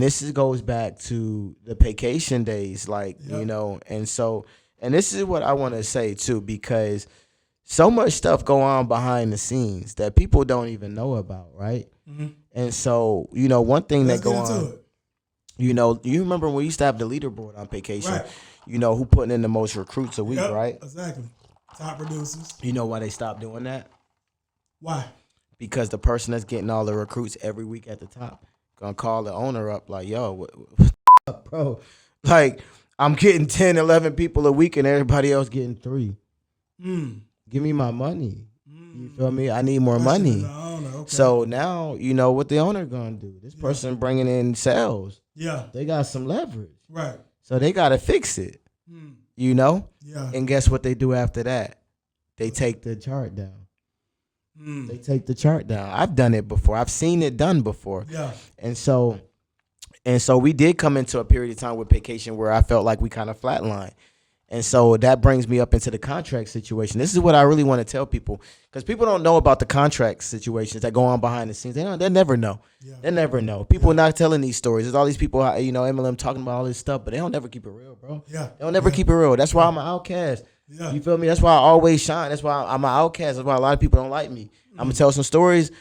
and goes back to the vacation days, like, and this is what I want to say too, because so much stuff go on behind the scenes that people don't even know about, right? Mm-hmm. And so, one thing that go on, you remember when we used to have the leaderboard on vacation, right? Who putting in the most recruits a week, right? Exactly. Top producers. You know why they stopped doing that? Why? Because the person that's getting all the recruits every week at the top gonna call the owner up like, yo, what up, bro? Like, I'm getting 10, 11 people a week and everybody else getting 3. Give me my money. You feel me? I need more money. Okay. So now, what the owner gonna do. This person bringing in sales. Yeah. They got some leverage. Right. So they got to fix it. Yeah. And guess what they do after that? They take the chart down. They take the chart down. I've done it before. I've seen it done before. Yeah. And so we did come into a period of time with vacation where I felt like we kind of flatlined. And so that brings me up into the contract situation. This is what I really want to tell people, because people don't know about the contract situations that go on behind the scenes. They never know. Yeah. They never know. People are not telling these stories. There's all these people, MLM talking about all this stuff, but they don't never keep it real, bro. Yeah. They don't never keep it real. That's why I'm an outcast. Yeah. You feel me? That's why I always shine. That's why I'm an outcast. That's why a lot of people don't like me. I'm going to tell some stories.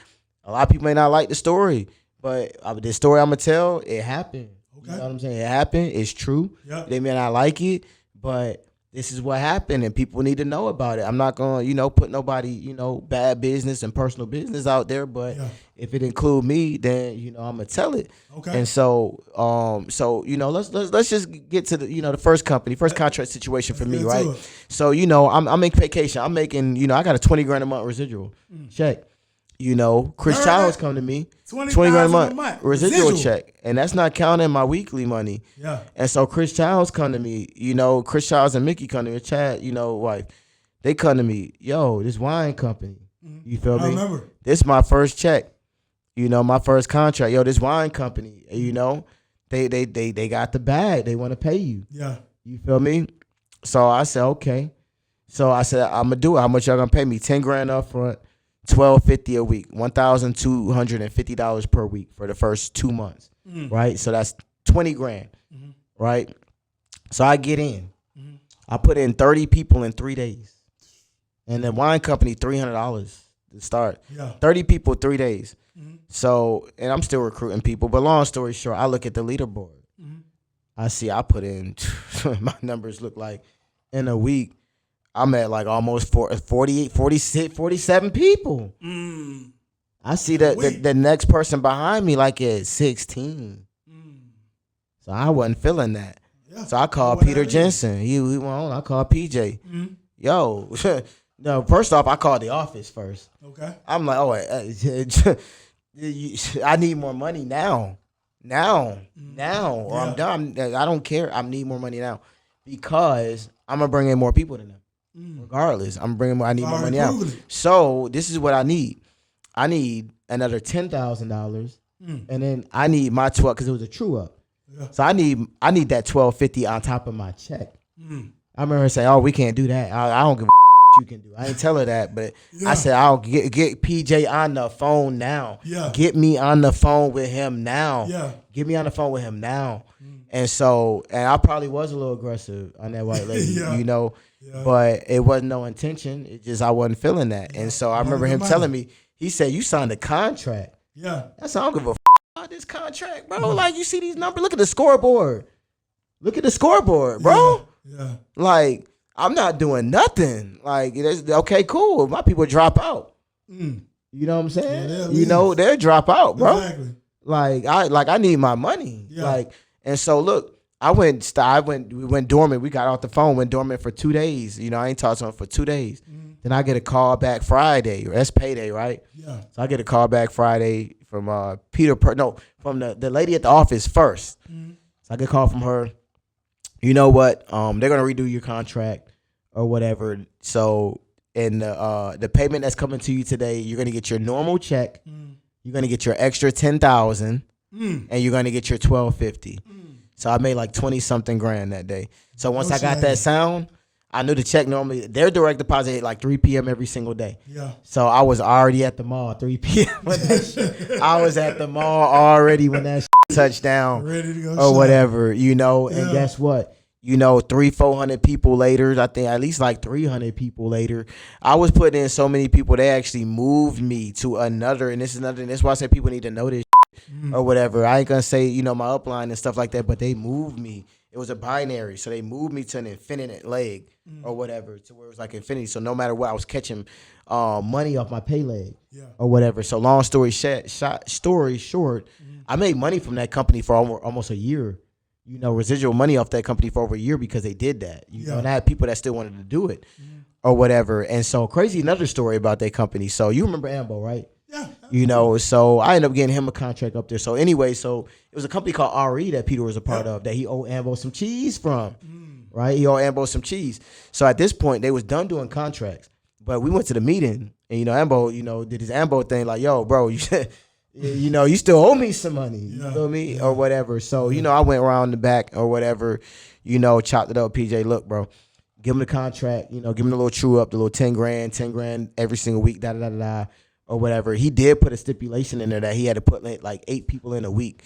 A lot of people may not like the story, but the story I'm going to tell, it happened. Okay. You know what I'm saying? It happened. It's true. Yep. They may not like it, but this is what happened, and people need to know about it. I'm not going to, put nobody, bad business and personal business out there, but if it include me, then, I'm going to tell it. Okay. And so, let's just get to the, the first contract situation for me, right? So, I'm making vacation. I'm making, I got a $20,000 a month residual check. Chris Childs come to me, $20,000 a month residual check, and that's not counting my weekly money. Yeah. And so Chris Childs come to me, Chris Childs and Mickey come to me, Chad, wife, they come to me, yo, this wine company, you feel me? I remember. This my first check, my first contract, yo, this wine company, they got the bag, they want to pay you. Yeah. You feel me? So I said, okay. So I said, I'm gonna do it. How much y'all gonna pay me? $10,000 up front. $1,250 a week, $1,250 per week for the first 2 months, right? So that's $20,000, right? So I get in. I put in 30 people in 3 days, and the wine company $300 to start. Yeah. 30 people 3 days. So, and I'm still recruiting people. But long story short, I look at the leaderboard. I see I put in my numbers look like in a week. I'm at like almost 48, 46, 47 people. I see the next person behind me like at 16. So I wasn't feeling that. Yeah. So I called Peter Jensen. He went on. I called PJ. Yo, no. First off, I called the office first. Okay. I'm like, I need more money now, or I'm done. I don't care. I need more money now because I'm gonna bring in more people than them. Regardless, I need more money out. So this is what I need. I need another $10,000, and then I need my 12 because it was a true up. Yeah. So I need that $1,250 on top of my check. I remember her saying, "Oh, we can't do that. I don't give a you can do." I didn't tell her that, but I said, "I'll get PJ on the phone now. Yeah. Get me on the phone with him now. Yeah. Get me on the phone with him now." And so, and I probably was a little aggressive on that white lady, Yeah. But it wasn't no intention. It just, I wasn't feeling that. And so I remember him telling me, he said, "You signed a contract." Yeah. That's, I don't give a about this contract, bro. Like, you see these numbers? Look at the scoreboard. Bro. Yeah. Like, I'm not doing nothing. Like, okay, cool. My people drop out. You know what I'm saying? Yeah, they'll drop out, bro. Exactly. I need my money. Yeah. And so look, we went dormant. We got off the phone, went dormant for 2 days. I ain't talked to him for 2 days. Then I get a call back Friday, or that's payday, right? Yeah. So I get a call back Friday from from the lady at the office first. So I get a call from her. You know what? They're gonna redo your contract or whatever. So, and the payment that's coming to you today, you're gonna get your normal check. You're gonna get your extra $10,000, and you're gonna get your $1,250. So I made like 20-something grand that day. So once I got that sound, I knew the check normally, their direct deposit at like 3 p.m. every single day. Yeah. So I was already at the mall 3 p.m. when that shit. I was at the mall already when that shit touchdown Ready to go or shop. whatever, you know. And Yeah. guess what? You know, 300-400 people later, I think at least like 300 people later, I was putting in so many people, they actually moved me to another, and this is another, and that's why I say people need to know this or whatever. I ain't gonna say, you know, my upline and stuff like that, but they moved me. It was a binary, so they moved me to an infinite leg or whatever, to where it was like infinity. So no matter what, I was catching money off my pay leg or whatever. So long story short, I made money from that company for almost a year. You know, residual money off that company for over a year because they did that. You know, and I had people that still wanted to do it or whatever. And so crazy, another story about that company. So you remember Ambo, right? Yeah. You know, so I ended up getting him a contract up there. So anyway, so it was a company called RE that Peter was a part of that he owed Ambo some cheese from, right? He owed Ambo some cheese. So at this point, they was done doing contracts. But we went to the meeting, and, you know, Ambo, you know, did his Ambo thing like, yo, bro, you know, you still owe me some money, you feel me, or whatever. So, you know, I went around the back or whatever, you know, chopped it up. PJ, look, bro, give him the contract, you know, give him the little true up, the little 10 grand every single week, or whatever. He did put a stipulation in there that he had to put like 8 people in a week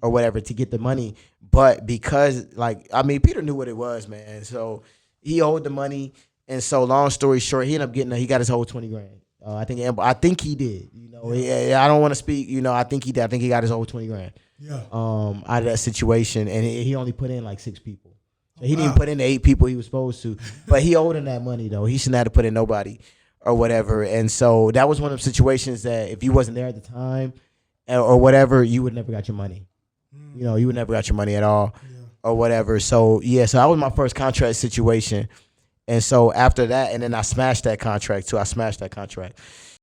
or whatever to get the money. But because, like, I mean, Peter knew what it was, man. So he owed the money. And so long story short, he ended up he got his whole 20 grand. I think he did. You know, I don't want to speak. You know, I think he did. I think he got his whole 20 grand. Yeah. Out of that situation, and he only put in like 6 people. So he didn't put in the 8 people he was supposed to. But he owed him that money though. He shouldn't have to put in nobody or whatever. And so that was one of the situations that if you wasn't there at the time or whatever, you would never got your money. You know, you would never got your money at all or whatever. So so that was my first contract situation. And so after that, and then I smashed that contract too. I smashed that contract.